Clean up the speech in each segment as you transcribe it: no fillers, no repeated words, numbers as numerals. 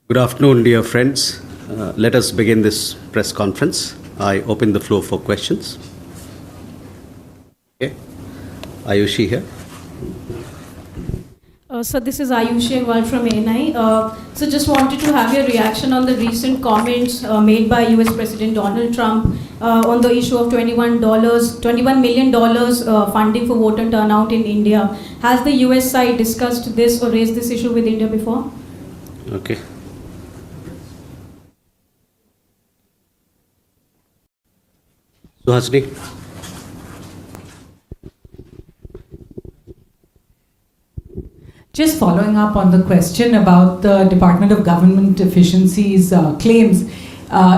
Good afternoon, dear friends. Let us begin this press conference. I open the floor for questions. Okay. Ayushi here. So this is Ayushi Jaiswal from ANI. So just wanted to have your reaction on the recent comments made by US President Donald Trump on the issue of $21 million funding for voter turnout in India. Has the US side discussed this or raised this issue with India before? Okay. Suhasini. Just following up on the question about the Department of Government Efficiency's claims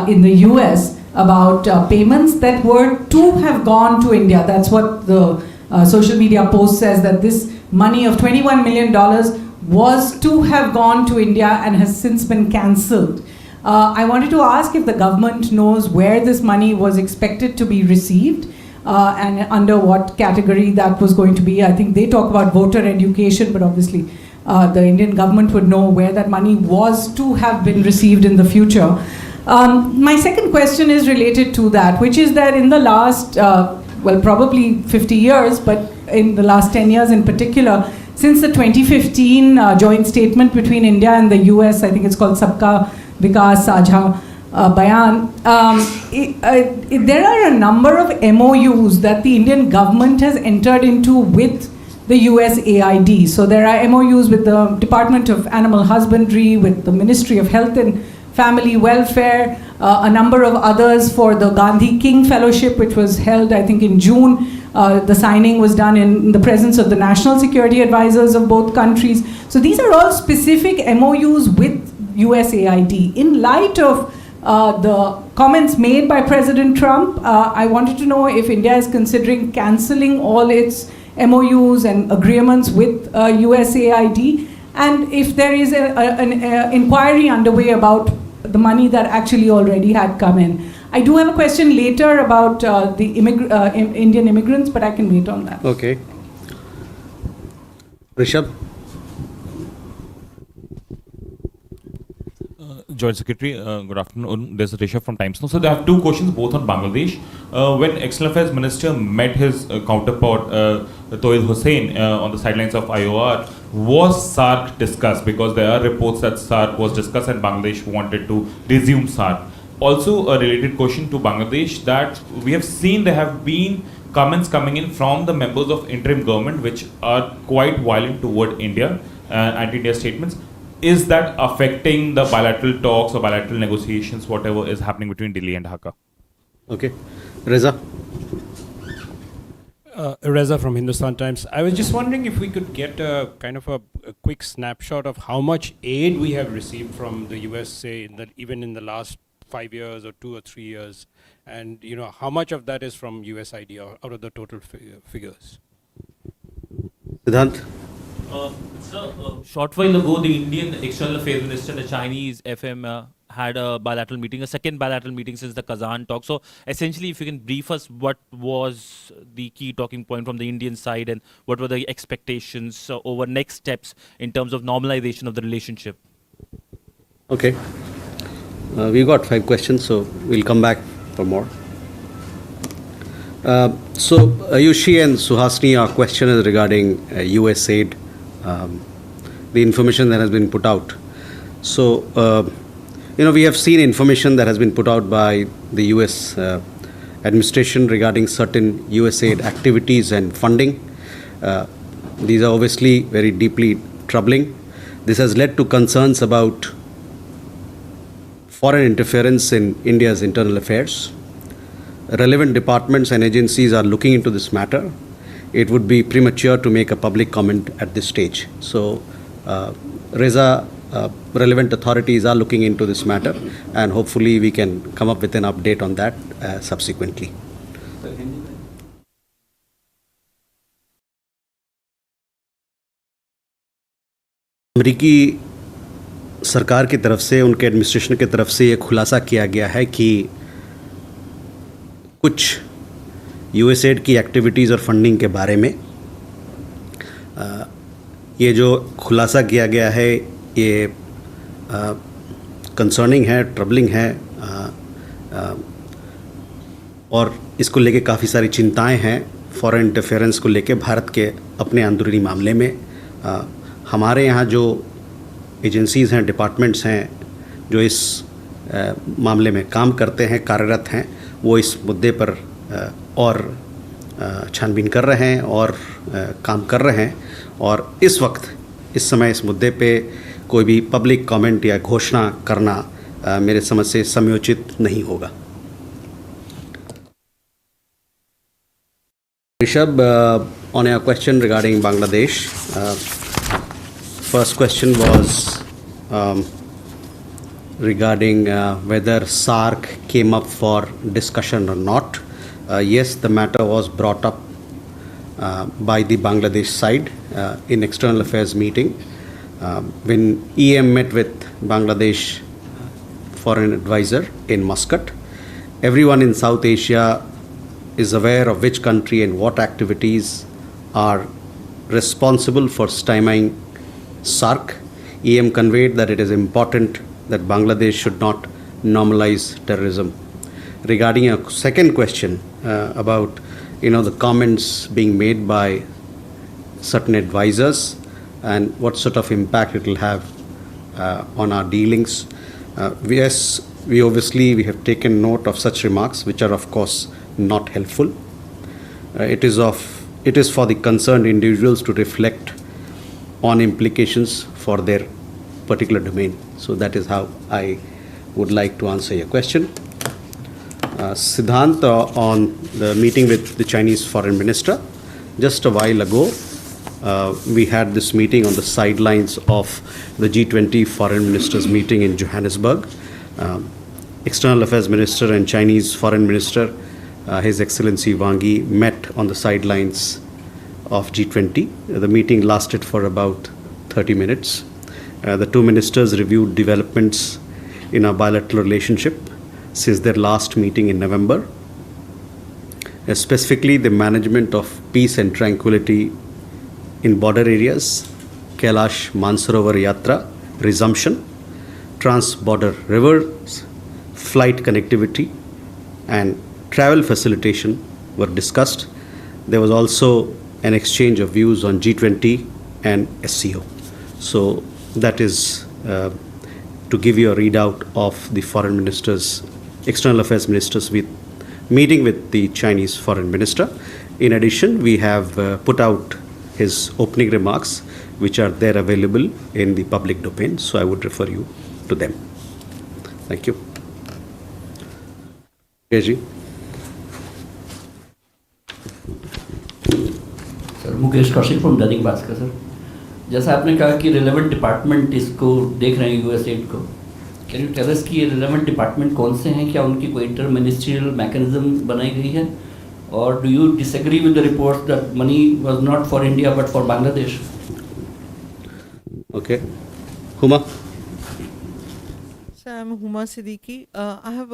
in the US about payments that were to have gone to India. That's what the social media post says, that this money of $21 million was to have gone to India and has since been cancelled. I wanted to ask if the government knows where this money was expected to be received and under what category that was going to be. I think they talk about voter education, but obviously the Indian government would know where that money was to have been received in the future. My second question is related to that, which is that in the last, well, probably 50 years, but in the last 10 years in particular, since the 2015 joint statement between India and the US, I think it's called Sabka Vikas Sajha Bayan, there are a number of MOUs that the Indian government has entered into with the USAID. So there are MOUs with the Department of Animal Husbandry, with the Ministry of Health and Family Welfare, a number of others for the Gandhi King Fellowship, which was held, I think, in June. The signing was done in the presence of the national security advisors of both countries. So these are all specific MOUs with USAID. In light of the comments made by President Trump, I wanted to know if India is considering cancelling all its MOUs and agreements with USAID, and if there is an inquiry underway about the money that actually already had come in. I do have a question later about the Indian immigrants, but I can wait on that. Okay. Rishabh. Joint Secretary, good afternoon. This is Rishabh from Times Now. So they have two questions, both on Bangladesh. When External Affairs Minister met his counterpart, Toil Hussain, on the sidelines of IOR, was SARC discussed? Because there are reports that SARC was discussed and Bangladesh wanted to resume SARC. Also, a related question to Bangladesh, that we have seen there have been comments coming in from the members of interim government which are quite violent toward India, anti-India statements. Is that affecting the bilateral talks or bilateral negotiations, whatever is happening between Delhi and Dhaka? Okay. Reza. Reza from Hindustan Times. I was just wondering if we could get a kind of a quick snapshot of how much aid we have received from the USA, even in the last 5 years or 2 or 3 years, and how much of that is from USAID or out of the total figures. Siddhant. Short while ago, the Indian External Affairs Minister and the Chinese FM had a bilateral meeting, a second bilateral meeting since the Kazan talk. So essentially, if you can brief us, what was the key talking point from the Indian side and what were the expectations over next steps in terms of normalization of the relationship? Okay. We got 5 questions, so we'll come back for more. So Ayushi and Suhasini, our question is regarding USAID, the information that has been put out. So, we have seen information that has been put out by the US administration regarding certain USAID activities and funding. These are obviously very deeply troubling. This has led to concerns about foreign interference in India's internal affairs. Relevant departments and agencies are looking into this matter. It would be premature to make a public comment at this stage. So, Reza, relevant authorities are looking into this matter, and hopefully we can come up with an update on that subsequently. अमेरिकी सरकार की तरफ से, उनके administration की तरफ से ये खुलासा किया गया है कि कुछ यूएसएड की एक्टिविटीज़ और फंडिंग के बारे में ये जो खुलासा किया गया है, ये कंसर्निंग है, ट्रबलिंग है, और इसको लेके काफ़ी सारी चिंताएं हैं फॉरेन इंटरफेरेंस को लेके भारत के अपने अंदरूनी मामले में। हमारे यहाँ जो एजेंसीज़ हैं, डिपार्टमेंट्स हैं जो इस मामले में काम करते हैं, कार्यरत हैं, वो इस मुद्दे पर और छानबीन कर रहे हैं और काम कर रहे हैं, और इस वक्त इस समय इस मुद्दे पे कोई भी पब्लिक कमेंट या घोषणा करना मेरे समझ से समयोचित नहीं होगा। Rishabh, on your question regarding Bangladesh, first question was regarding whether SARC came up for discussion or not. Yes, the matter was brought up by the Bangladesh side in external affairs meeting. When EM met with Bangladesh foreign advisor in Muscat, everyone in South Asia is aware of which country and what activities are responsible for stymieing SARC. EM conveyed that it is important that Bangladesh should not normalize terrorism. Regarding your second question about the comments being made by certain advisors and what sort of impact it will have on our dealings, yes, we have taken note of such remarks, which are of course not helpful. It is for the concerned individuals to reflect on implications for their particular domain. So that is how I would like to answer your question. Siddhant, on the meeting with the Chinese foreign minister, just a while ago we had this meeting on the sidelines of the G20 foreign ministers meeting in Johannesburg. External affairs minister and Chinese foreign minister, His Excellency Wang Yi, met on the sidelines of G20. The meeting lasted for about 30 minutes. The two ministers reviewed developments in our bilateral relationship since their last meeting in November, specifically the management of peace and tranquility in border areas, Kailash Mansarovar Yatra resumption, trans-border rivers, flight connectivity, and travel facilitation were discussed. There was also an exchange of views on G20 and SCO. So that is to give you a readout of the foreign ministers, external affairs ministers meeting with the Chinese foreign minister. In addition, we have put out his opening remarks, which are there available in the public domain. So I would refer you to them. Thank you. Keji. Mukesh Kaushik from Dainik Bhaskar. Sir, जैसा आपने कहा कि relevant department इसको देख रहे हैं USAID को, can you tell us कि ये रिलेवेंट डिपार्टमेंट कौन से हैं? क्या उनकी कोई इंटर मिनिस्ट्रियल मैकेनिज्म बनाई गई है? और do you disagree with the report that money was not for India but for Bangladesh? Okay. Huma. So I'm Huma Siddiqui. I have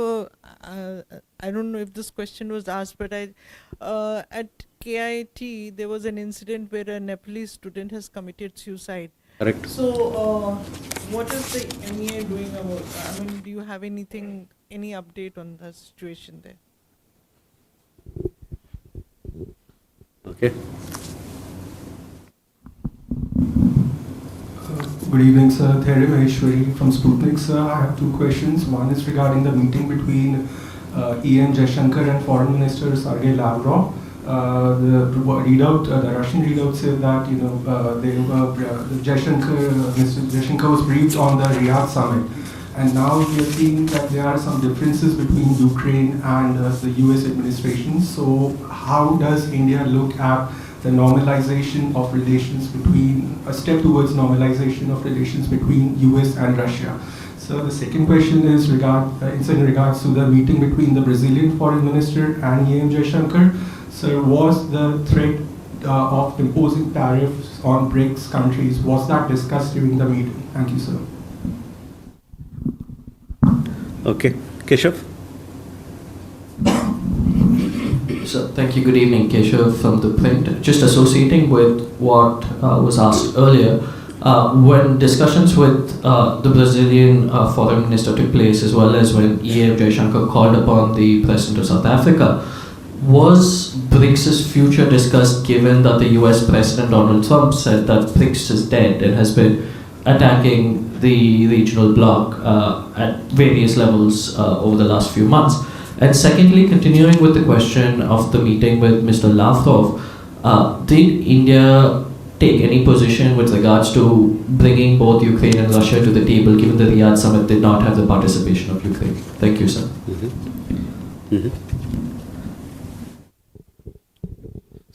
I don't know if this question was asked, but at KIT there was an incident where a Nepalese student has committed suicide. Correct. So what is the MEA doing about? I mean, do you have any update on the situation there? Okay. Good evening, sir. Theri Maheshwari from Sputnik, sir. I have two questions. One is regarding the meeting between EM Jaishankar and Foreign Minister Sergei Lavrov. The Russian readout said that Mr. Jaishankar was briefed on the Riyadh summit, and now we are seeing that there are some differences between Ukraine and the US administration. So, how does India look at the normalization of relations a step towards normalization of relations between US and Russia? So the second question is in regards to the meeting between the Brazilian foreign minister and EM Jaishankar. Sir, was the threat of imposing tariffs on BRICS countries, was that discussed during the meeting? Thank you, sir. Okay. Keshav. So, thank you. Good evening, Keshav from The Print. Just associating with what was asked earlier, When discussions with the Brazilian foreign minister took place, as well as when EA Jaishankar called upon the president of South Africa, was BRICS' future discussed, given that the US President Donald Trump said that BRICS is dead and has been attacking the regional bloc at various levels over the last few months? And secondly, continuing with the question of the meeting with Mr. Lavrov, did India take any position with regards to bringing both Ukraine and Russia to the table, given the Riyadh summit did not have the participation of Ukraine? Thank you, sir.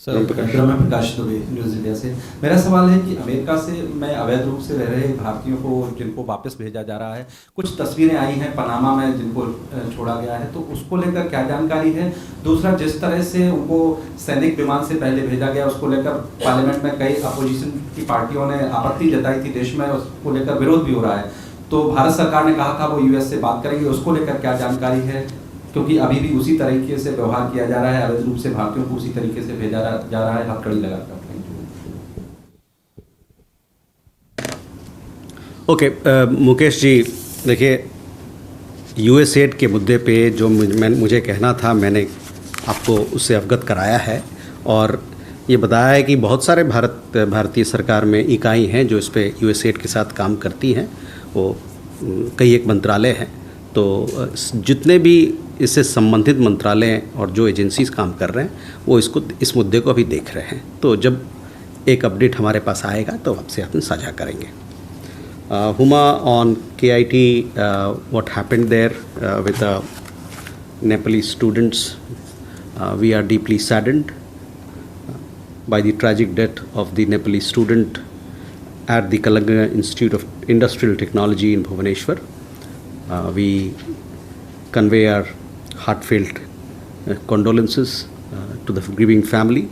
Sir मैं प्रकाश Dubey news India से। मेरा सवाल है कि America से मैं अवैध रूप से रह रहे भारतीयों को जिनको वापस भेजा जा रहा है, कुछ तस्वीरें आई हैं पनामा में जिनको छोड़ा गया है, तो उसको लेकर क्या जानकारी है? दूसरा, जिस तरह से उनको सैनिक विमान से पहले भेजा गया, उसको लेकर पार्लियामेंट में कई अपोजिशन की पार्टियों ने आपत्ति जताई थी देश में, उसको लेकर विरोध भी हो रहा है। तो भारत सरकार ने कहा था वो यूएस से बात करेंगे, उसको लेकर क्या जानकारी है? क्योंकि अभी भी उसी तरीके से व्यवहार किया जा रहा है, अवैध रूप से भारतीयों को उसी तरीके से भेजा जा रहा है, हथकड़ी लगाकर। ओके, मुकेश जी, देखिए, यूएसएड के मुद्दे पे जो मुझे कहना था मैंने आपको उससे अवगत कराया है, और ये बताया है कि बहुत सारे भारतीय सरकार में इकाई हैं जो इस पे यूएसएड के साथ काम करती हैं, वो कई एक मंत्रालय हैं। तो जितने भी इससे संबंधित मंत्रालय और जो एजेंसीज काम कर रहे हैं वो इस मुद्दे को अभी देख रहे हैं। तो जब एक अपडेट हमारे पास आएगा तो आपसे अपन साझा करेंगे। Huma, on KIT, what happened there with the Nepalese students, we are deeply saddened by the tragic death of the Nepalese student at the Kalanga Institute of Industrial Technology in Bhubaneswar. We convey our heartfelt condolences to the grieving family.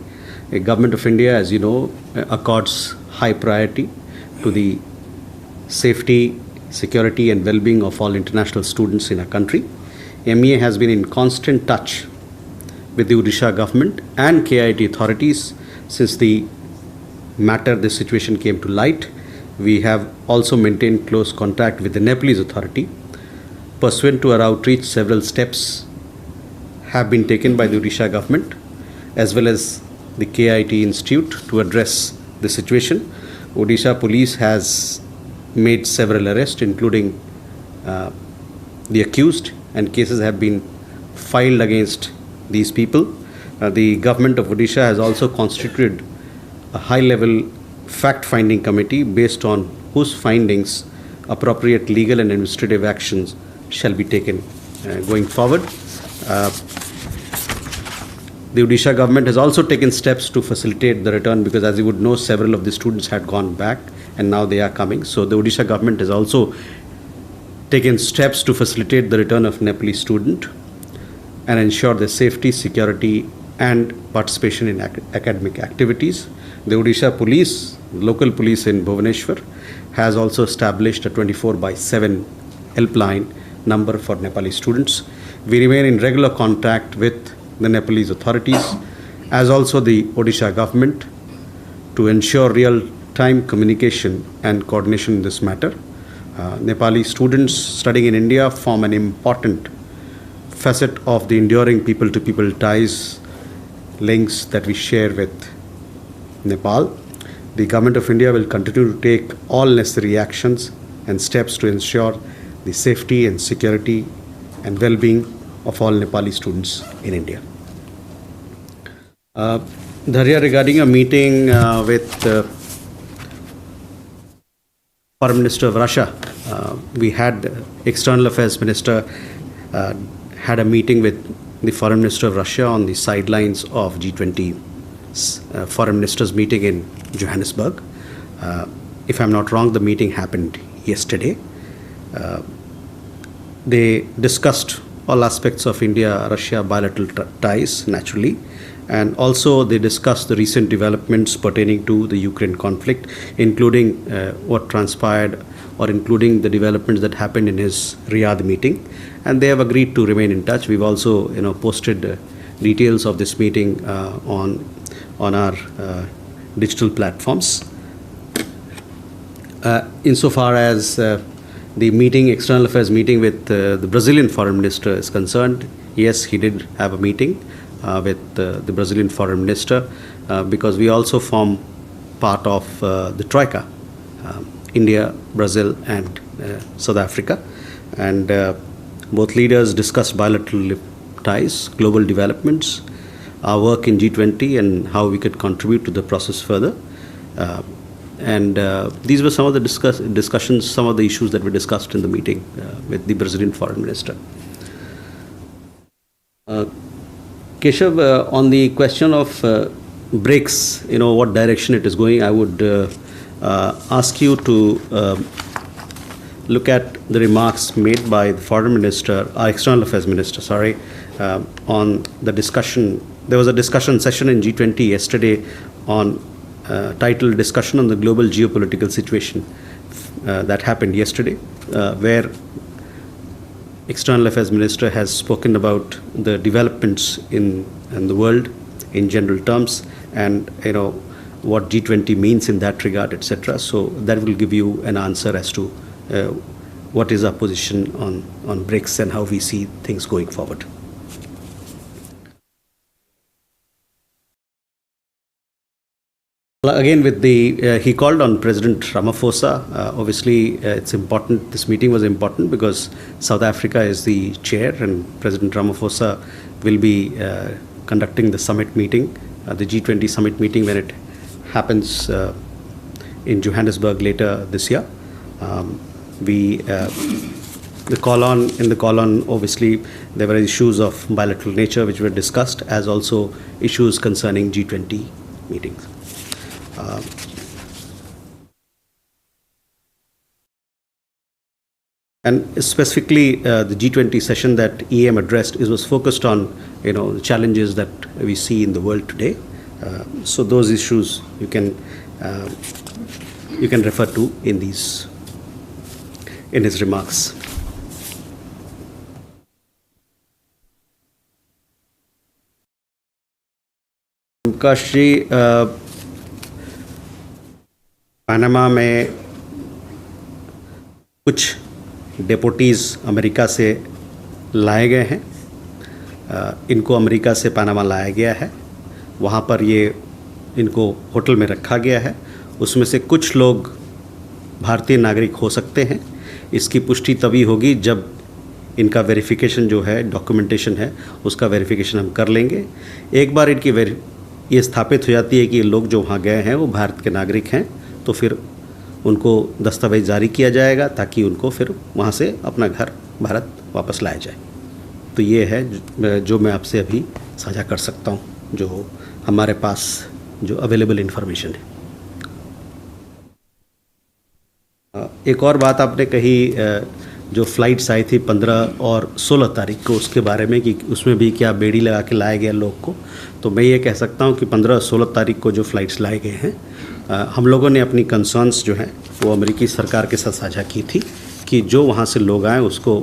The Government of India, as you know, accords high priority to the safety, security and well-being of all international students in our country. MEA has been in constant touch with the Odisha government and KIT authorities since this situation came to light. We have also maintained close contact with the Nepalese authority. Pursuant to our outreach, several steps have been taken by the Odisha government as well as the KIT Institute to address the situation. Odisha police has made several arrests, including the accused, and cases have been filed against these people. The government of Odisha has also constituted a high-level fact-finding committee based on whose findings appropriate legal and administrative actions shall be taken going forward. The Odisha government has also taken steps to facilitate the return, because as you would know, several of the students had gone back and now they are coming. So the Odisha government has also taken steps to facilitate the return of Nepalese student and ensure their safety, security and participation in academic activities. The Odisha police, local police in Bhubaneswar, has also established a 24/7 helpline number for Nepali students. We remain in regular contact with the Nepalese authorities as also the Odisha government to ensure real-time communication and coordination in this matter. Nepali students studying in India form an important facet of the enduring people-to-people ties, links that we share with Nepal. The Government of India will continue to take all necessary actions and steps to ensure the safety and security and well-being of all Nepali students in India. Dharya, regarding a meeting with Foreign Minister of Russia, we had External Affairs Minister had a meeting with the Foreign Minister of Russia on the sidelines of G20 Foreign Ministers meeting in Johannesburg. If I'm not wrong, the meeting happened yesterday. They discussed all aspects of India-Russia bilateral ties, naturally, and also they discussed the recent developments pertaining to the Ukraine conflict, including what transpired or including the developments that happened in his Riyadh meeting, and they have agreed to remain in touch. We've also posted details of this meeting on our digital platforms. insofar as the meeting, external affairs meeting with the Brazilian foreign minister is concerned, yes, he did have a meeting with the Brazilian foreign minister because we also form part of the Troika, India, Brazil, and South Africa. And both leaders discussed bilateral ties, global developments, our work in G20, and how we could contribute to the process further. And these were some of the discussions, some of the issues that were discussed in the meeting with the Brazilian foreign minister. Keshav, on the question of BRICS, what direction it is going, I would ask you to look at the remarks made by the foreign minister, our external affairs minister, on the discussion. There was a discussion session in G20 yesterday on titled Discussion on the Global Geopolitical Situation that happened yesterday, where external affairs minister has spoken about the developments in the world in general terms, and what G20 means in that regard, etc. So that will give you an answer as to what is our position on BRICS and how we see things going forward. Again, with he called on President Ramaphosa. Obviously, it's important. This meeting was important because South Africa is the chair, and President Ramaphosa will be conducting the summit meeting, the G20 summit meeting, when it happens in Johannesburg later this year. In the call on, obviously, there were issues of bilateral nature which were discussed, as also issues concerning G20 meetings. And specifically, the G20 session that EM addressed was focused on the challenges that we see in the world today. So those issues you can refer to in his remarks. Prakash ji, Panama में कुछ डेपोटीज़ America से लाए गए हैं. इनको America से Panama लाया गया है. वहाँ पर इनको होटल में रखा गया है. उसमें से कुछ लोग भारतीय नागरिक हो सकते हैं. इसकी पुष्टि तभी होगी जब इनका वेरिफिकेशन जो है, डॉक्यूमेंटेशन है, उसका वेरिफिकेशन हम कर लेंगे. एक बार इनकी ये स्थापित हो जाती है कि ये लोग जो वहाँ गए हैं वो भारत के नागरिक हैं, तो फिर उनको दस्तावेज जारी किया जाएगा ताकि उनको फिर वहाँ से अपना घर भारत वापस लाया जाए. तो ये है जो मैं आपसे अभी साझा कर सकता हूँ, जो हमारे पास जो अवेलेबल इन्फॉर्मेशन है. एक और बात आपने कही, जो फ़्लाइट्स आई थी 15 और 16 तारीख को, उसके बारे में कि उसमें भी क्या बेड़ी लगा के लाया गया लोग को. तो मैं ये कह सकता हूँ कि 15 और 16 तारीख को जो फ़्लाइट्स लाए गए हैं, हम लोगों ने अपनी कंसर्न्स जो हैं वो अमेरिकी सरकार के साथ साझा की थी कि जो वहाँ से लोग आए उसको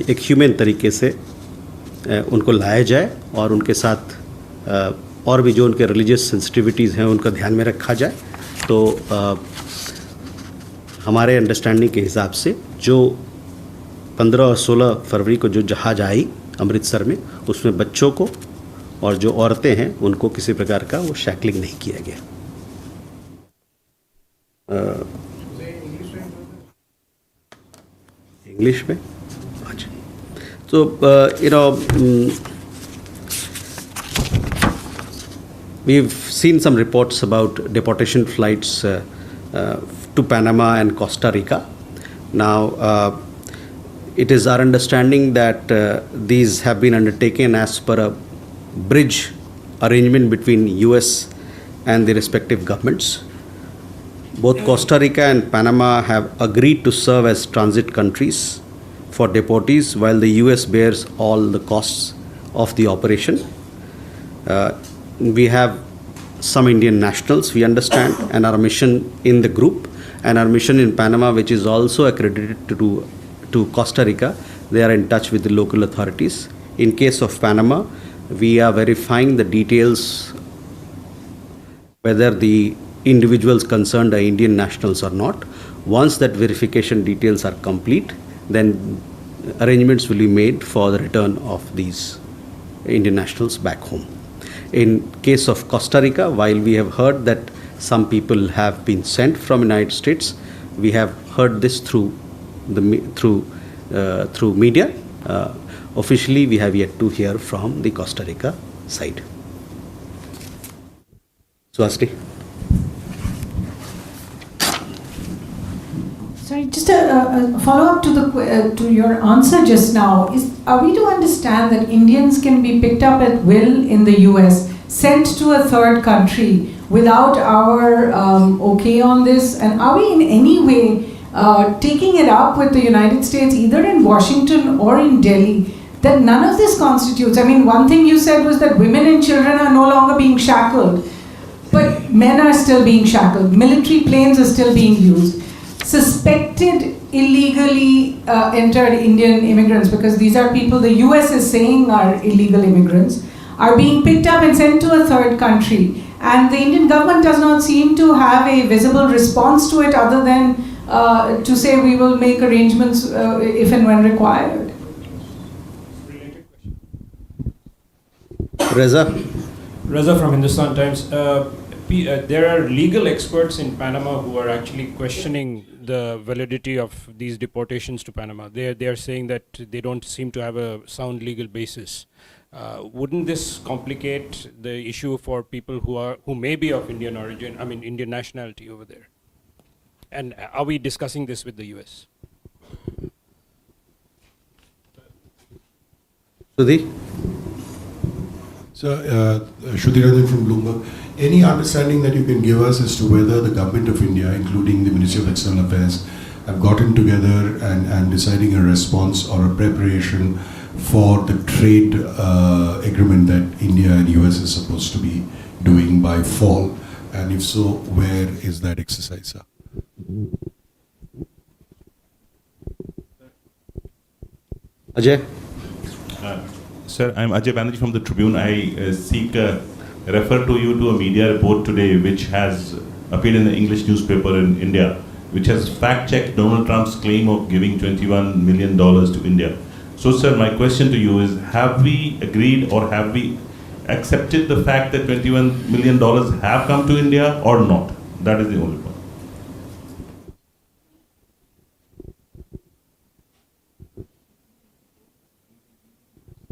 एक ह्यूमन तरीके से उनको लाया जाए और उनके साथ और भी जो उनके रिलीजियस सेंसिटिविटीज़ हैं उनका ध्यान में रखा जाए. तो हमारे अंडरस्टैंडिंग के हिसाब से जो 15 और 16 फरवरी को जो जहाज़ आई अमृतसर में, उसमें बच्चों को और जो औरतें हैं उनको किसी प्रकार का वो शैकलिंग नहीं किया गया. इंग्लिश में. अच्छा. तो we've seen some reports about deportation flights to Panama and Costa Rica. Now, it is our understanding that these have been undertaken as per a bridge arrangement between US and the respective governments. Both Costa Rica and Panama have agreed to serve as transit countries for deportees, while the US bears all the costs of the operation. We have some Indian nationals, we understand, and our mission in the group, and our mission in Panama, which is also accredited to Costa Rica, they are in touch with the local authorities. In case of Panama, we are verifying the details, whether the individuals concerned are Indian nationals or not. Once that verification details are complete, then arrangements will be made for the return of these Indian nationals back home. In case of Costa Rica, while we have heard that some people have been sent from United States, we have heard this through media. Officially, we have yet to hear from the Costa Rica side. Swasti. Sorry, just a follow-up to your answer just now. Are we to understand that Indians can be picked up at will in the US, sent to a third country without our okay on this? And are we in any way taking it up with the United States, either in Washington or in Delhi, that none of this constitutes? I mean, one thing you said was that women and children are no longer being shackled, but men are still being shackled. Military planes are still being used. Suspected illegally entered Indian immigrants, because these are people the US is saying are illegal immigrants, are being picked up and sent to a third country. And the Indian government does not seem to have a visible response to it, other than to say we will make arrangements if and when required. Reza. Reza from Hindustan Times. There are legal experts in Panama who are actually questioning the validity of these deportations to Panama. They are saying that they don't seem to have a sound legal basis. Wouldn't this complicate the issue for people who may be of Indian origin, I mean Indian nationality over there? And are we discussing this with the US? Sudhi? So, Shudhirajan from Bloomberg. Any understanding that you can give us as to whether the government of India, including the Ministry of External Affairs, have gotten together and deciding a response or a preparation for the trade agreement that India and US is supposed to be doing by fall? And if so, where is that exercise, sir? Ajay? Sir, I'm Ajay Banerjee from the Tribune. I refer to you to a media report today which has appeared in the English newspaper in India, which has fact-checked Donald Trump's claim of giving $21 million to India. So, sir, my question to you is, have we agreed or have we accepted the fact that $21 million have come to India or not? That is the only point.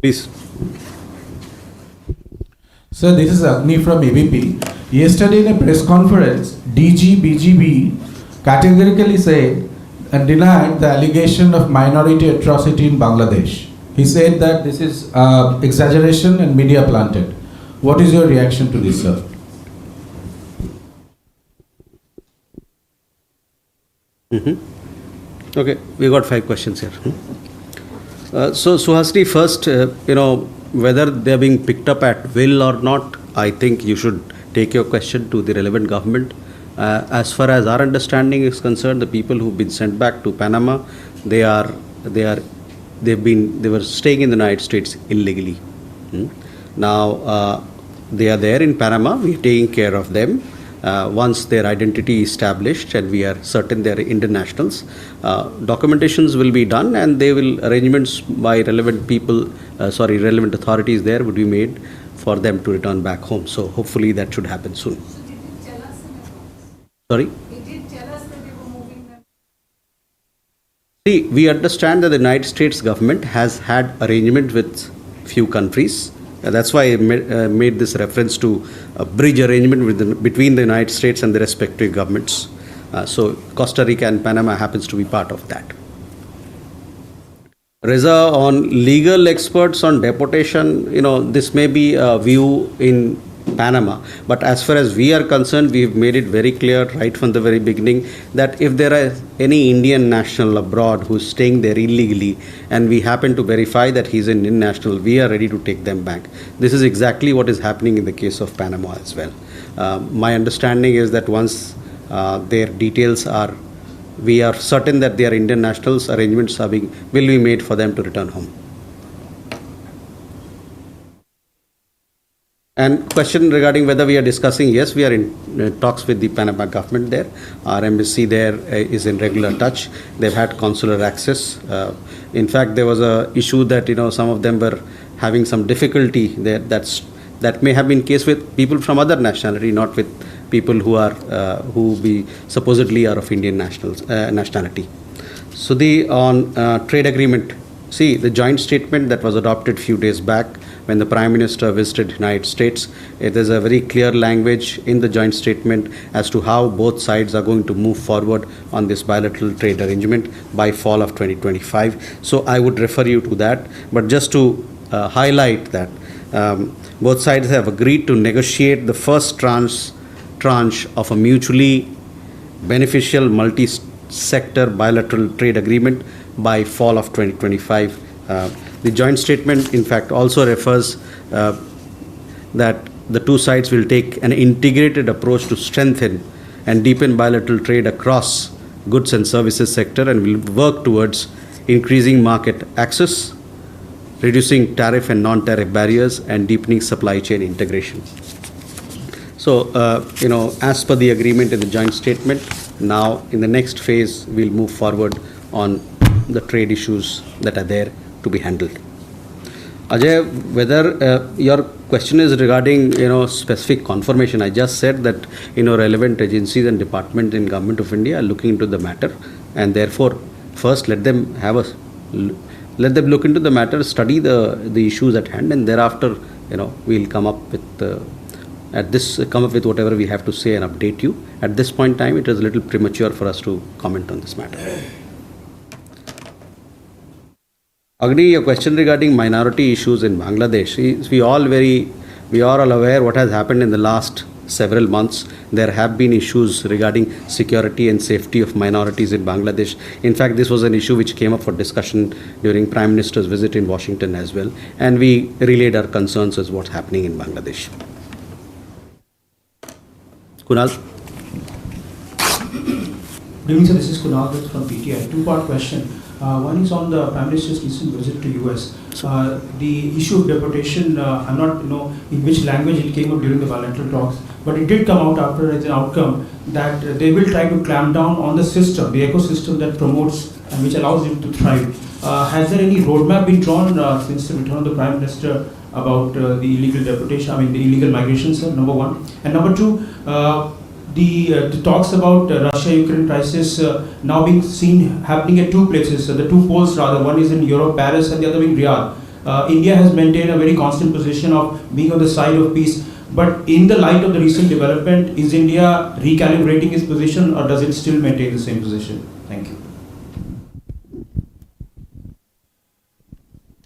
Please. Sir, this is Agni from ABP. Yesterday in a press conference, DG BGB categorically said and denied the allegation of minority atrocity in Bangladesh. He said that this is exaggeration and media planted. What is your reaction to this, sir? Okay, we got 5 questions here. So, Suhasini, first, whether they're being picked up at will or not, I think you should take your question to the relevant government. As far as our understanding is concerned, the people who've been sent back to Panama, they were staying in the United States illegally. Now, they are there in Panama. We're taking care of them. Once their identity is established and we are certain they are Indian nationals, documentations will be done and arrangements by relevant authorities there would be made for them to return back home. So hopefully that should happen soon. Sorry? See, we understand that the United States government has had arrangement with few countries. That's why I made this reference to a bridge arrangement between the United States and the respective governments. So Costa Rica and Panama happens to be part of that. Reza, on legal experts on deportation, this may be a view in Panama, but as far as we are concerned, we've made it very clear right from the very beginning that if there are any Indian national abroad who's staying there illegally and we happen to verify that he's an Indian national, we are ready to take them back. This is exactly what is happening in the case of Panama as well. My understanding is that once their details we are certain that they are Indian nationals, arrangements will be made for them to return home. And question regarding whether we are discussing, yes, we are in talks with the Panama government there. Our embassy there is in regular touch. They've had consular access. In fact, there was a issue that, some of them were having some difficulty there. That may have been case with people from other nationality, not with people who we supposedly are of Indian nationality. So on trade agreement, see the joint statement that was adopted few days back when the Prime Minister visited the United States. It is a very clear language in the joint statement as to how both sides are going to move forward on this bilateral trade arrangement by fall of 2025. So I would refer you to that. But just to highlight that both sides have agreed to negotiate the first tranche of a mutually beneficial multi-sector bilateral trade agreement by fall of 2025. The joint statement, in fact, also refers that the two sides will take an integrated approach to strengthen and deepen bilateral trade across goods and services sector and will work towards increasing market access, reducing tariff and non-tariff barriers, and deepening supply chain integration. So, as per the agreement in the joint statement, now in the next phase, we'll move forward on the trade issues that are there to be handled. Ajay, whether your question is regarding specific confirmation, I just said that relevant agencies and departments in Government of India are looking into the matter, and therefore first let them look into the matter, study the issues at hand, and thereafter we'll come up with whatever we have to say and update you. At this point in time, it is a little premature for us to comment on this matter. Agni, your question regarding minority issues in Bangladesh. We are all aware what has happened in the last several months. There have been issues regarding security and safety of minorities in Bangladesh. In fact, this was an issue which came up for discussion during Prime Minister's visit in Washington as well. And we relayed our concerns as what's happening in Bangladesh. Kunal? Good evening, sir. This is Kunal from PTI. Two-part question. One is on the Prime Minister's recent visit to US. The issue of deportation, I'm not in which language it came up during the bilateral talks, but it did come out after as an outcome that they will try to clamp down on the system, the ecosystem that promotes and which allows it to thrive. Has there any roadmap been drawn since the return of the Prime Minister about the illegal deportation, the illegal migration, sir, number one? And number two, the talks about Russia-Ukraine crisis now being seen happening at two places, the two poles rather. One is in Europe, Paris, and the other in Riyadh. India has maintained a very constant position of being on the side of peace. But in the light of the recent development, is India recalibrating its position, or does it still maintain the same position? Thank you.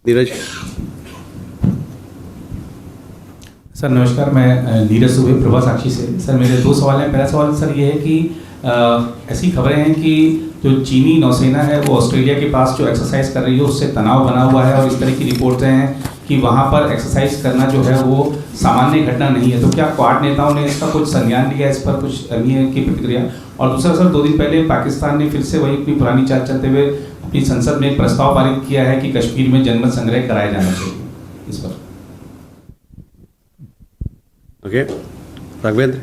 Neeraj? Sir नमस्कार, मैं नीरज सुबे प्रभा साक्षी से। Sir मेरे दो सवाल हैं। पहला सवाल sir ये है कि ऐसी खबरें हैं कि जो चीनी नौसेना है वो ऑस्ट्रेलिया के पास जो एक्सरसाइज कर रही है उससे तनाव बना हुआ है, और इस तरह की रिपोर्टें हैं कि वहाँ पर एक्सरसाइज करना जो है वो सामान्य घटना नहीं है। तो क्या क्वाड नेताओं ने इसका कुछ संज्ञान लिया, इस पर कुछ MEA की प्रतिक्रिया? और दूसरा सर, 2 दिन पहले पाकिस्तान ने फिर से वही अपनी पुरानी चाल चलते हुए अपनी संसद में एक प्रस्ताव पारित किया है कि कश्मीर में जनमत संग्रह कराया जाना चाहिए, इस पर? Okay, Raghavendra.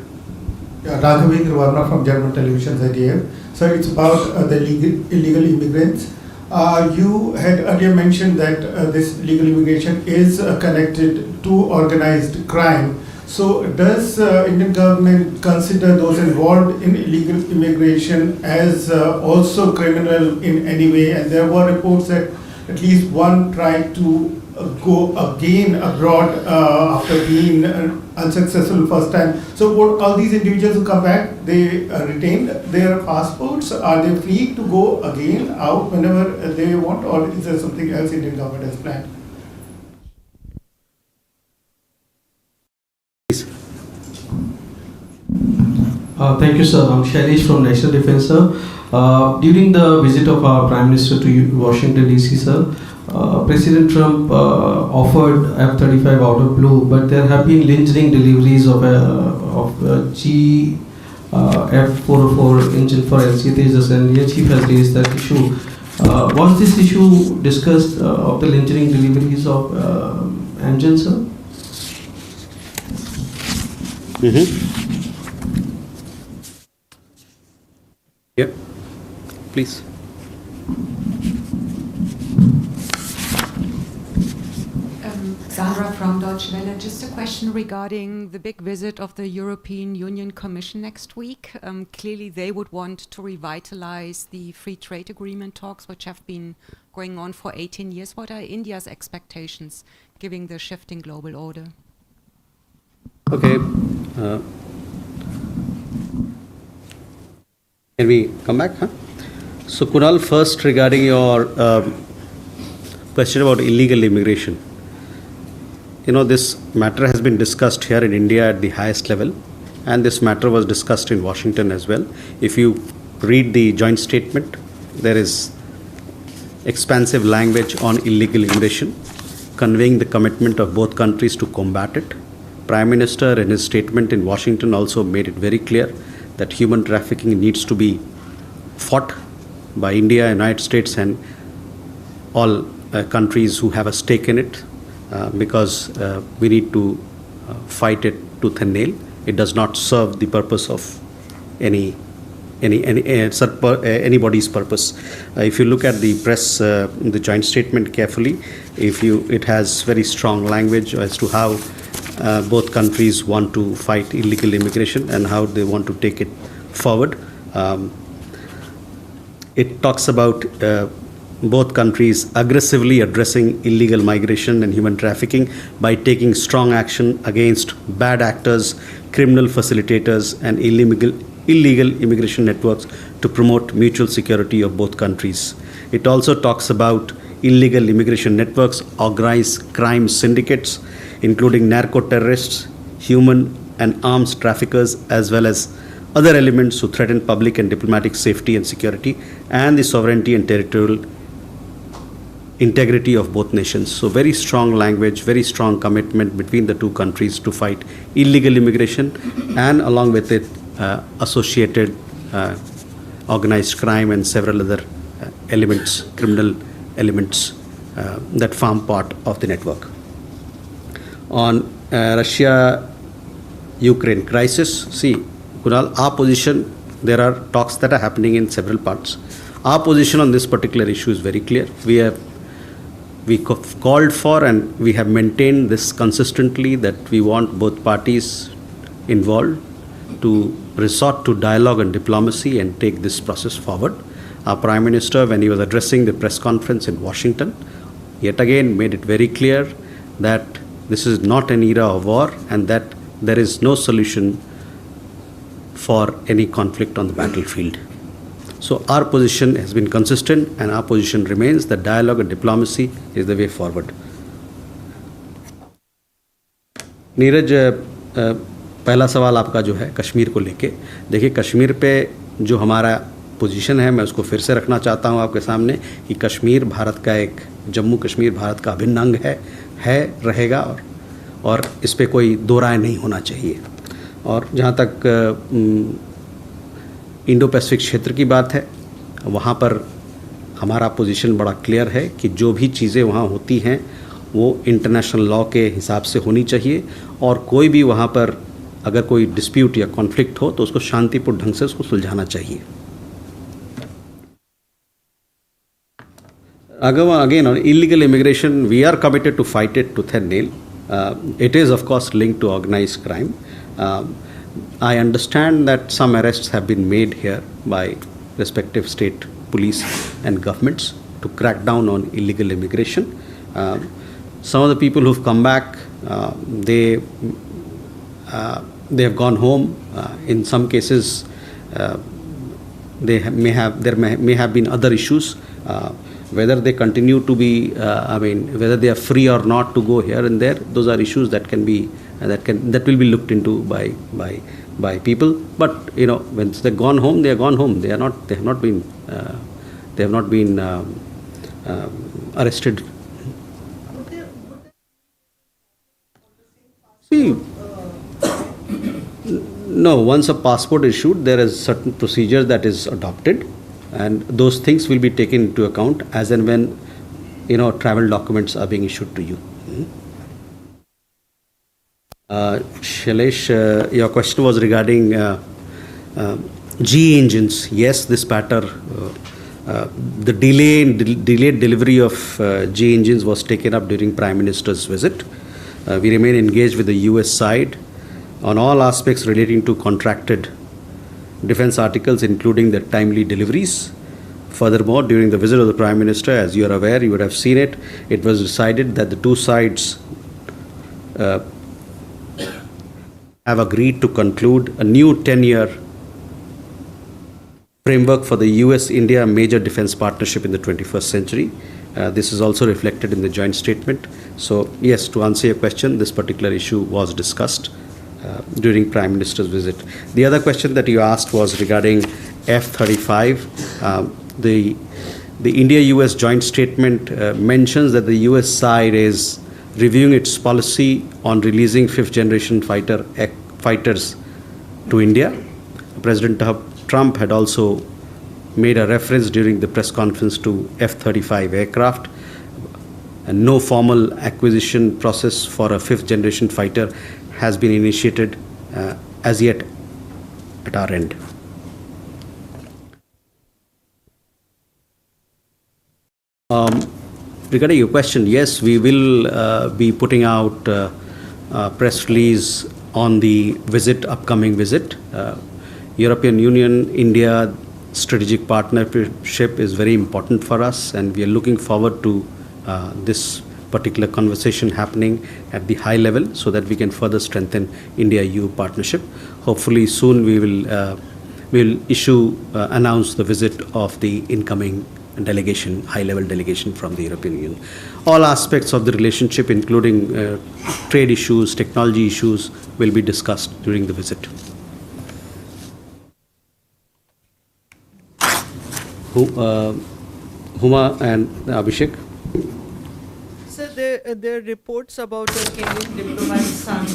Yeah, Raghavendra Varma from German Television ZDF. Sir, it's about the illegal immigrants. You had earlier mentioned that this illegal immigration is connected to organized crime. So, does Indian government consider those involved in illegal immigration as also criminal in any way? And there were reports that at least one tried to go again abroad after being unsuccessful first time. So would all these individuals who come back, they retain their passports? Are they free to go again out whenever they want, or is there something else Indian government has planned? Thank you, sir. I'm Shailesh from National Defense, sir. During the visit of our Prime Minister to Washington D.C, sir, President Trump offered F-35 out of blue, but there have been lingering deliveries of GE F404 engine for LCA Tejas, and your chief has raised that issue. Was this issue discussed of the lingering deliveries of engines, sir? Yeah, please. Sandra from Deutsche Welle. Just a question regarding the big visit of the European Union Commission next week. Clearly, they would want to revitalize the free trade agreement talks, which have been going on for 18 years. What are India's expectations, given the shifting global order? Okay. Can we come back? So, Kunal, first regarding your question about illegal immigration. You know, this matter has been discussed here in India at the highest level, and this matter was discussed in Washington as well. If you read the joint statement, there is expansive language on illegal immigration, conveying the commitment of both countries to combat it. Prime Minister in his statement in Washington also made it very clear that human trafficking needs to be fought by India, United States, and all countries who have a stake in it. Because we need to fight it tooth and nail. It does not serve the purpose of anybody's purpose. If you look at the press, the joint statement carefully, it has very strong language as to how both countries want to fight illegal immigration and how they want to take it forward. It talks about both countries aggressively addressing illegal migration and human trafficking by taking strong action against bad actors, criminal facilitators, and illegal immigration networks to promote mutual security of both countries. It also talks about illegal immigration networks, organized crime syndicates, including narco-terrorists, human and arms traffickers, as well as other elements who threaten public and diplomatic safety and security and the sovereignty and territorial integrity of both nations. So very strong language, very strong commitment between the two countries to fight illegal immigration and along with it associated organized crime and several other elements, criminal elements that form part of the network. On Russia-Ukraine crisis, see, Kunal, our position, there are talks that are happening in several parts. Our position on this particular issue is very clear. We called for and we have maintained this consistently that we want both parties involved to resort to dialogue and diplomacy and take this process forward. Our Prime Minister, when he was addressing the press conference in Washington, yet again made it very clear that this is not an era of war and that there is no solution for any conflict on the battlefield. So our position has been consistent and our position remains that dialogue and diplomacy is the way forward. Neeraj, पहला सवाल आपका जो है कश्मीर को लेके, देखिए कश्मीर पे जो हमारा पोजीशन है मैं उसको फिर से रखना चाहता हूँ आपके सामने कि कश्मीर भारत का एक, जम्मू कश्मीर भारत का अभिन्न अंग है रहेगा और इस पे कोई दो राय नहीं होना चाहिए. और जहाँ तक इंडो पैसिफिक क्षेत्र की बात है, वहाँ पर हमारा पोजीशन बड़ा क्लियर है कि जो भी चीज़ें वहाँ होती हैं वो इंटरनेशनल लॉ के हिसाब से होनी चाहिए और कोई भी वहाँ पर अगर कोई डिस्प्यूट या कॉन्फ्लिक्ट हो तो उसको शांतिपूर्ण ढंग से उसको सुलझाना चाहिए. Again, on illegal immigration, we are committed to fight it tooth and nail. It is, of course, linked to organized crime. I understand that some arrests have been made here by respective state police and governments to crack down on illegal immigration. Some of the people who've come back, they have gone home. In some cases, there may have been other issues. Whether they continue to be, whether they are free or not to go here and there, those are issues that can be that will be looked into by people. But you know, when they've gone home, they are gone home. They have not been arrested. See, no. Once a passport issued, there is certain procedure that is adopted. And those things will be taken into account as and when, you know, travel documents are being issued to you. Shailesh, your question was regarding GE engines. Yes, this matter, the delayed delivery of GE engines was taken up during Prime Minister's visit. We remain engaged with the US side on all aspects relating to contracted defense articles, including the timely deliveries. Furthermore, during the visit of the Prime Minister, as you are aware, you would have seen it, it was decided that the two sides have agreed to conclude a new 10-year framework for the US-India major defense partnership in the 21st century. This is also reflected in the joint statement. So, yes, to answer your question, this particular issue was discussed during Prime Minister's visit. The other question that you asked was regarding F-35. The India-US joint statement mentions that the US side is reviewing its policy on releasing fifth-generation fighters to India. President Trump had also made a reference during the press conference to F-35 aircraft. And no formal acquisition process for a fifth-generation fighter has been initiated as yet at our end. Regarding your question, yes, we will be putting out a press release on the upcoming visit. European Union, India strategic partnership is very important for us, and we are looking forward to this particular conversation happening at the high level so that we can further strengthen India-EU partnership. Hopefully soon we will announce the visit of the incoming delegation, high-level delegation from the European Union. All aspects of the relationship, including trade issues, technology issues, will be discussed during the visit. Huma and Abhishek. Sir, there are reports about a Kenyan diplomat's son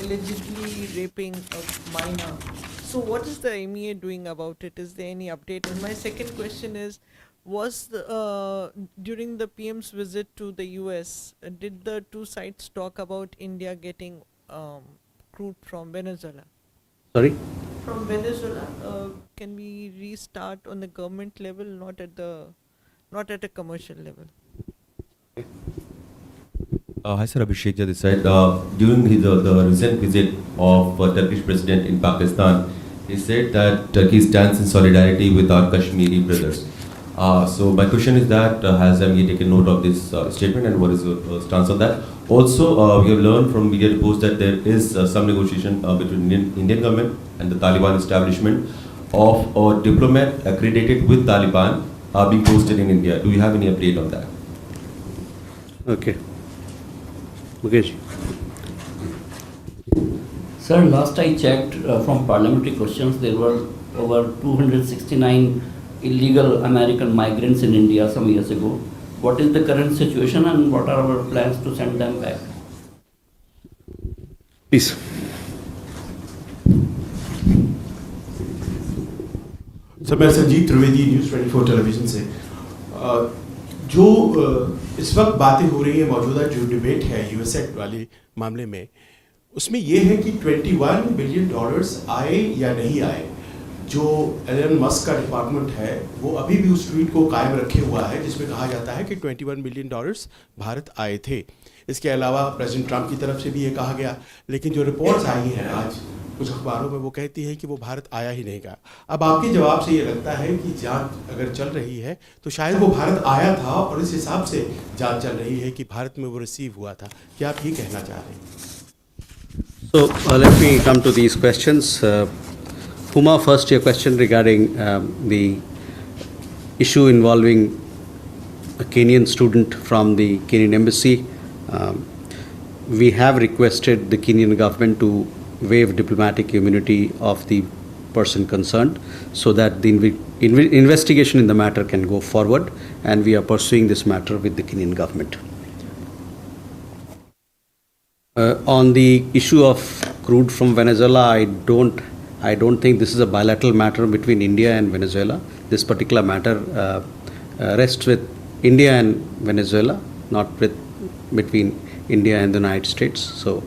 allegedly raping a minor. So what is the MEA doing about it? Is there any update? And my second question is, during the PM's visit to the US, did the two sides talk about India getting crude from Venezuela? Sorry? From Venezuela, can we restart on the government level, not at a commercial level? Hi sir, Abhishek this side. During the recent visit of Turkish president in Pakistan, he said that Turkey stands in solidarity with our Kashmiri brothers. So my question is that has MEA taken note of this statement, and what is your stance on that? Also, we have learned from media reports that there is some negotiation between Indian government and the Taliban establishment of a diplomat accredited with Taliban being posted in India. Do you have any update on that? Okay. Mukesh. Sir, last I checked from parliamentary questions, there were over 269 illegal American migrants in India some years ago. What is the current situation and what are our plans to send them back? Please. Sir मैं Sanjeev Trivedi news 24 television से जो इस वक्त बातें हो रही है, मौजूदा जो डिबेट है USAID वाले मामले में, उसमें ये है कि $21 बिलियन आए या नहीं आए। जो एलन मस्क का डिपार्टमेंट है वो अभी भी उस ट्वीट को कायम रखे हुआ है जिसमें कहा जाता है कि $21 बिलियन भारत आए थे। इसके अलावा प्रेसिडेंट ट्रंप की तरफ से भी ये कहा गया, लेकिन जो रिपोर्ट्स आई हैं आज कुछ अखबारों में वो कहती है कि वो भारत आया ही नहीं का। अब आपके जवाब से ये लगता है कि जांच अगर चल रही है तो शायद वो भारत आया था और इस हिसाब से जांच चल रही है कि भारत में वो रिसीव हुआ था। क्या आप ये कहना चाह रहे हैं? So let me come to these questions. Huma, first your question regarding the issue involving a Kenyan student from the Kenyan embassy. We have requested the Kenyan government to waive diplomatic immunity of the person concerned so that the investigation in the matter can go forward, and we are pursuing this matter with the Kenyan government. On the issue of crude from Venezuela, I don't think this is a bilateral matter between India and Venezuela. This particular matter rests with India and Venezuela, not between India and the United States. So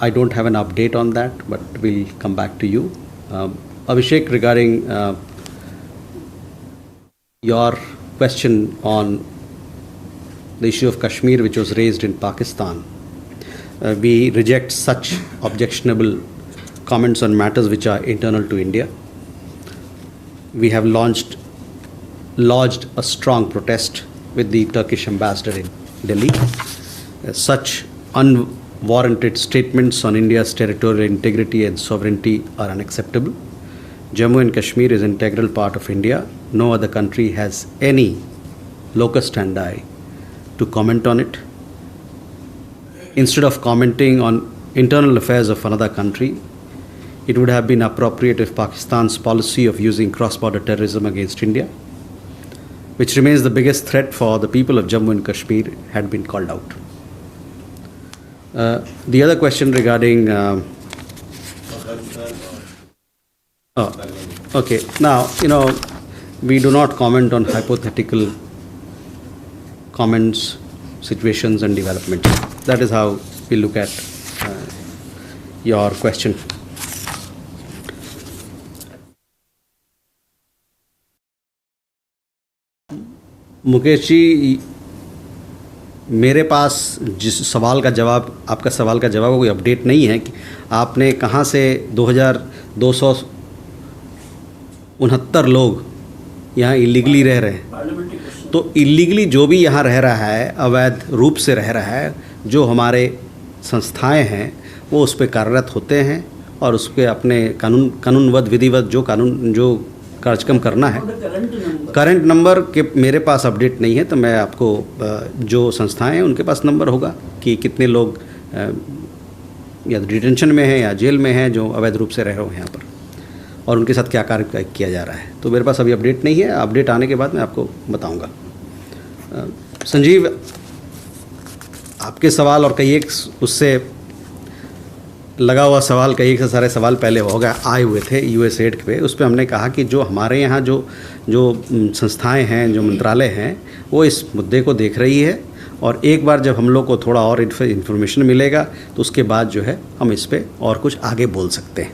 I don't have an update on that, but we'll come back to you. Abhishek, regarding your question on the issue of Kashmir, which was raised in Pakistan, we reject such objectionable comments on matters which are internal to India. We have lodged a strong protest with the Turkish ambassador in Delhi. Such unwarranted statements on India's territorial integrity and sovereignty are unacceptable. Jammu and Kashmir is an integral part of India. No other country has any locus standi to comment on it. Instead of commenting on internal affairs of another country, it would have been appropriate if Pakistan's policy of using cross-border terrorism against India, which remains the biggest threat for the people of Jammu and Kashmir, had been called out. The other question regarding... okay. Now, we do not comment on hypothetical comments, situations and developments. That is how we look at your question. Mukesh ji, मेरे पास जिस सवाल का जवाब, आपका सवाल का जवाब कोई अपडेट नहीं है कि आपने कहाँ से 2269 लोग यहाँ इलीगली रह रहे हैं। तो इलीगली जो भी यहाँ रह रहा है, अवैध रूप से रह रहा है, जो हमारे संस्थाएं हैं वो उस पर कार्यरत होते हैं और उस पर अपने कानूनवद विधिवत जो कार्यक्रम करना है। करंट नंबर के मेरे पास अपडेट नहीं है, तो मैं आपको जो संस्थाएं हैं उनके पास नंबर होगा कि कितने लोग या डिटेंशन में हैं या जेल में हैं जो अवैध रूप से रह रहे हो यहाँ पर, और उनके साथ क्या कार्य किया जा रहा है। तो मेरे पास अभी अपडेट नहीं है, अपडेट आने के बाद मैं आपको बताऊंगा। संजीव, आपके सवाल और कई एक उससे लगा हुआ सवाल, कई एक सारे सवाल पहले आए हुए थे USAID पे। उस पर हमने कहा कि जो हमारे यहाँ जो संस्थाएं हैं, जो मंत्रालय हैं, वो इस मुद्दे को देख रही है, और एक बार जब हम लोग को थोड़ा और इन्फॉर्मेशन मिलेगा तो उसके बाद जो है हम इस पर और कुछ आगे बोल सकते हैं।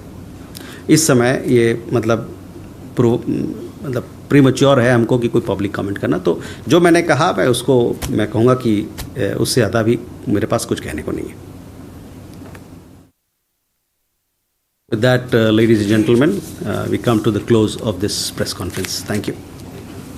इस समय ये मतलब प्रीमैच्योर है हमको कि कोई पब्लिक कमेंट करना। तो जो मैंने कहा मैं कहूँगा कि उससे ज़्यादा भी मेरे पास कुछ कहने को नहीं है। With that, ladies and gentlemen, we come to the close of this press conference. Thank you.